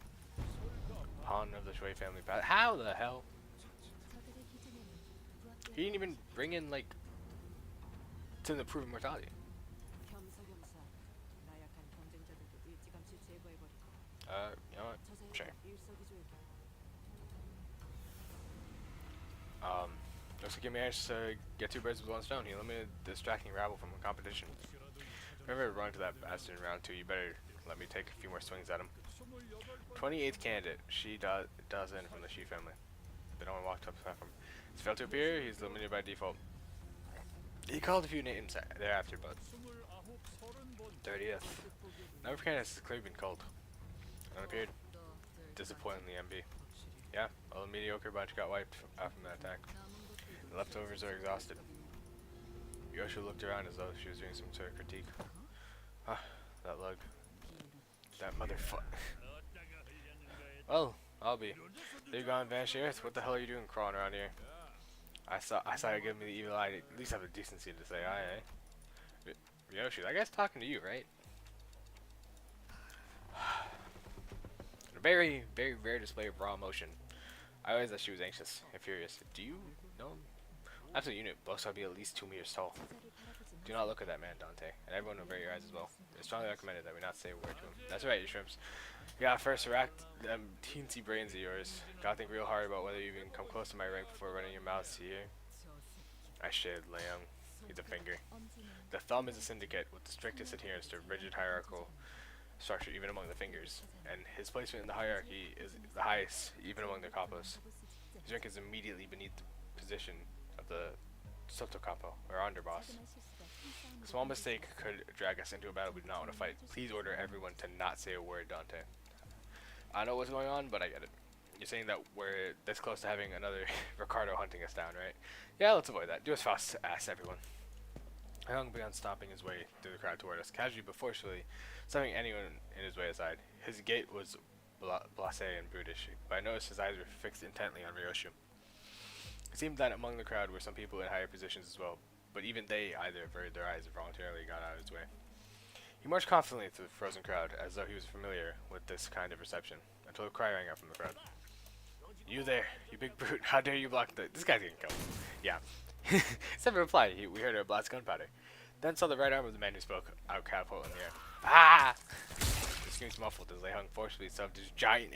Pawn of the Shui family path. How the hell? He didn't even bring in, like, to the prove immortality. You know what? Sure. Looks like you managed to get 2 birds with 1 stone. He eliminated the distracting rabble from the competition. Remember to run to that bastard in round 2. You better let me take a few more swings at him. 28th candidate. She does in from the Shi family. They don't walk up the platform. He's failed to appear. He's eliminated by default. He called a few names thereafter, but 30th. Number of candidates has clearly been called. Unappeared. Disappointingly MB. Yeah, all the mediocre bunch got wiped out from that attack. The leftovers are exhausted. Yosha looked around as though she was doing some sort of critique. Ah, that lug. That motherfucker. Well, I'll be. They're gone, vanish the earth. What the hell are you doing crawling around here? I saw you give me the evil eye. At least have the decency to say aye, eh? Yoshi, that guy's talking to you, right? A very, very rare display of raw emotion. I always thought she was anxious and furious. Do you know him? Absolute unit. Both shall be at least 2 meters tall. Do not look at that man, Dante. And everyone will avert your eyes as well. It's strongly recommended that we not say a word to him. That's right, you shrimps. You gotta first rack them teensy brains of yours. Gotta think real hard about whether you even come close to my rank before running your mouths here. I shaded Leung. He's a finger. The thumb is a syndicate with the strictest adherence to rigid hierarchical structure even among the fingers, and his placement in the hierarchy is the highest even among the kapos. His rank is immediately beneath the position of the sotokapo, or underboss. A small mistake could drag us into a battle we do not want to fight. Please order everyone to not say a word, Dante. I know what's going on, but I get it. You're saying that we're this close to having another Ricardo hunting us down, right? Yeah, let's avoid that. Do as fast as everyone. Young began stomping his way through the crowd toward us, casually but forcefully, shoving anyone in his way aside. His gait was blasé and brutish, but I noticed his eyes were fixed intently on Ryoshu. It seemed that among the crowd were some people in higher positions as well, but even they either averted their eyes or voluntarily got out of his way. He marched confidently through the frozen crowd, as though he was familiar with this kind of reception, until a cry rang out from the crowd. You there, you big brute, how dare you block the— This guy's getting killed. Yeah. Instead of a reply, we heard her blast gunpowder. Then saw the right arm of the man who spoke out catapult in the air. Ah! The screams muffled as they hung forcefully shoved his giant.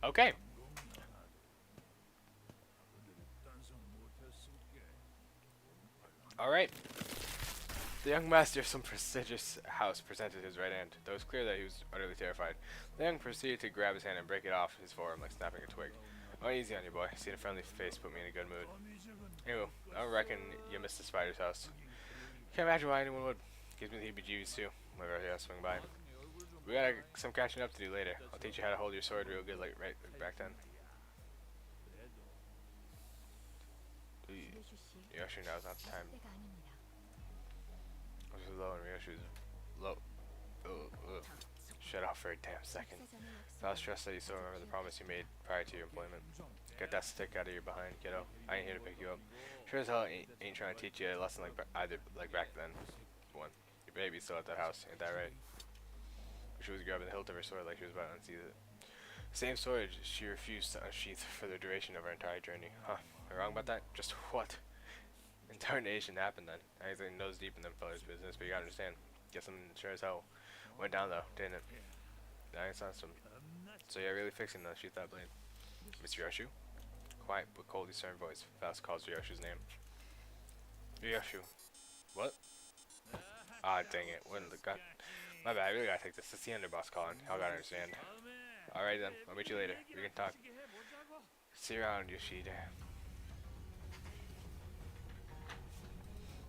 Okay. Alright. The young master of some prestigious house presented his right hand, though it was clear that he was utterly terrified. The young proceeded to grab his hand and break it off his forearm like snapping a twig. Oh, easy on you, boy. Seeing a friendly face put me in a good mood. Ew, I don't reckon you missed the spider's house. Can't imagine why anyone would. Gives me the heebie-jeebies too, whenever I swing by. We got some catching up to do later. I'll teach you how to hold your sword real good like right back then. Ryoshu, now's not the time. Ryoshu's low and Ryoshu's low. shut off for a damn second. If I was stressed that you still remember the promise you made prior to your employment. Get that stick out of your behind, kiddo. I ain't here to pick you up. Sure as hell ain't trying to teach you a lesson like either like back then. One. Your baby's still at that house, ain't that right? She was grabbing the hilt of her sword like she was about to unsheath it. Same sword she refused to unsheath for the duration of our entire journey. Huh. Am I wrong about that? Just what? Incarnation happened then. I ain't like nose deep in them fellas' business, but you gotta understand. Guess something sure as hell went down though, didn't it? I ain't saw some. So yeah, really fixing to shoot that blade. Mr. Yoshu? Quiet but coldly stern voice. Faust calls Ryoshu's name. Ryoshu. What? Ah, dang it. What in the god? My bad, I really gotta take this. It's the underboss calling. Y'all gotta understand. Alright then, I'll meet you later. We can talk. See you around, Yoshida.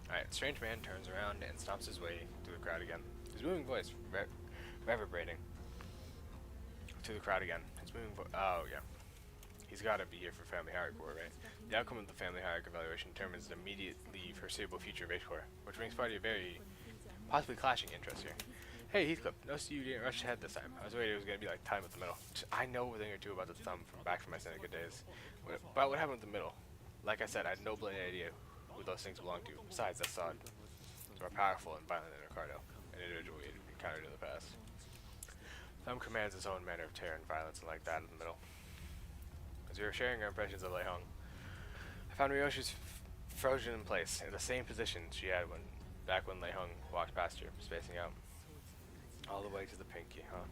Alright, strange man turns around and stomps his way through the crowd again. His booming voice reverberating to the crowd again. His booming voice. Oh, yeah. He's gotta be here for Family Hierarchy Corps, right? The outcome of the Family Hierarchy evaluation determines the immediately foreseeable future of H-Corps, which brings party a very possibly clashing interest here. Hey, Heathcliff, noticed you didn't rush ahead this time. I was worried it was going to be like time with the middle. I know a thing or two about the thumb from back from my Seneca days. But what happened with the middle? Like I said, I had no bloody idea who those things belonged to. Besides, that's odd. So more powerful and violent than Ricardo, an individual we had encountered in the past. Thumb commands his own manner of terror and violence like that in the middle. As we were sharing our impressions of Lei Hong, I found Ryoshi's frozen in place, in the same position she had back when Lei Hong walked past her, spacing out. All the way to the pinky, huh?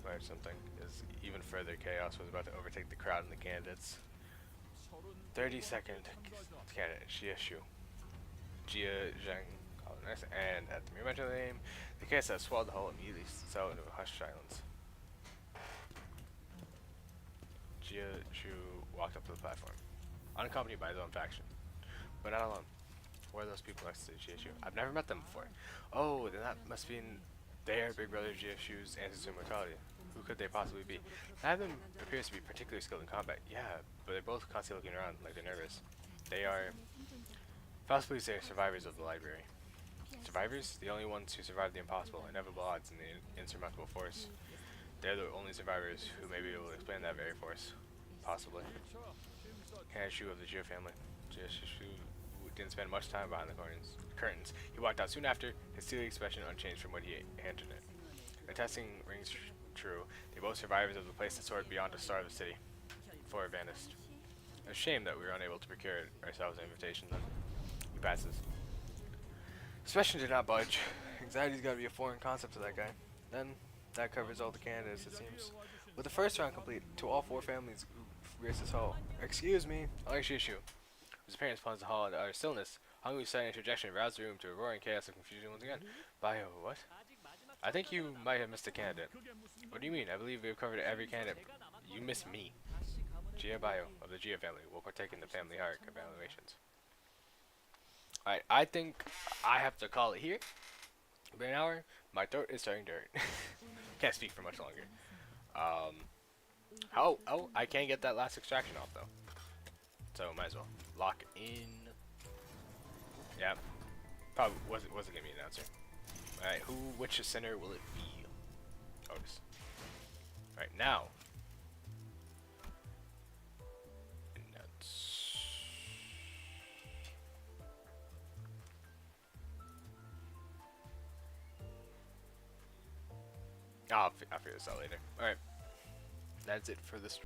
Or something, as even further chaos was about to overtake the crowd and the candidates. 32nd candidate, Jia Shu. Jia Zheng, nice, and at the mere mention of the name, the chaos that swallowed the whole immediately settled into a hushed silence. Jia Shu walked up to the platform, unaccompanied by his own faction, but not alone. Who are those people next to Jia Shu? I've never met them before. Oh, then that must mean they are Big Brother Jia Shu's ancestors in mortality. Who could they possibly be? None of them appears to be particularly skilled in combat. Yeah, but they're both constantly looking around like they're nervous. They are, Faust believes they are survivors of the library. Survivors? The only ones who survived the impossible, inevitable odds, and the insurmountable force. They're the only survivors who may be able to explain that very force. Possibly. Han Shu of the Jia family. Jia Shu didn't spend much time behind the curtains. He walked out soon after, his steely expression unchanged from what he entered it. The testing rings true. They both survivors of the place that soared beyond the star of the city. Before it vanished. A shame that we were unable to procure ourselves an invitation then. He passes. Expression did not budge. Anxiety's gotta be a foreign concept to that guy. Then, that covers all the candidates, it seems. With the first round complete, to all four families who graced this hall. Excuse me, Shishu, whose appearance plunged the hall into utter stillness. Hungary's sudden interjection roused the room to a roaring chaos of confusion once again. Bio, what? I think you might have missed a candidate. What do you mean? I believe we've covered every candidate. You missed me. Gia Bio of the Gia family will partake in the family hierarchy evaluations. Alright, I think I have to call it here. Been an hour. My throat is starting to hurt. Can't speak for much longer. Oh, I can't get that last extraction off though. So might as well lock in. Yeah, probably wasn't gonna be an answer. All right, which center will it be? Otis. All right, now. I'll figure this out later. All right, that's it for this.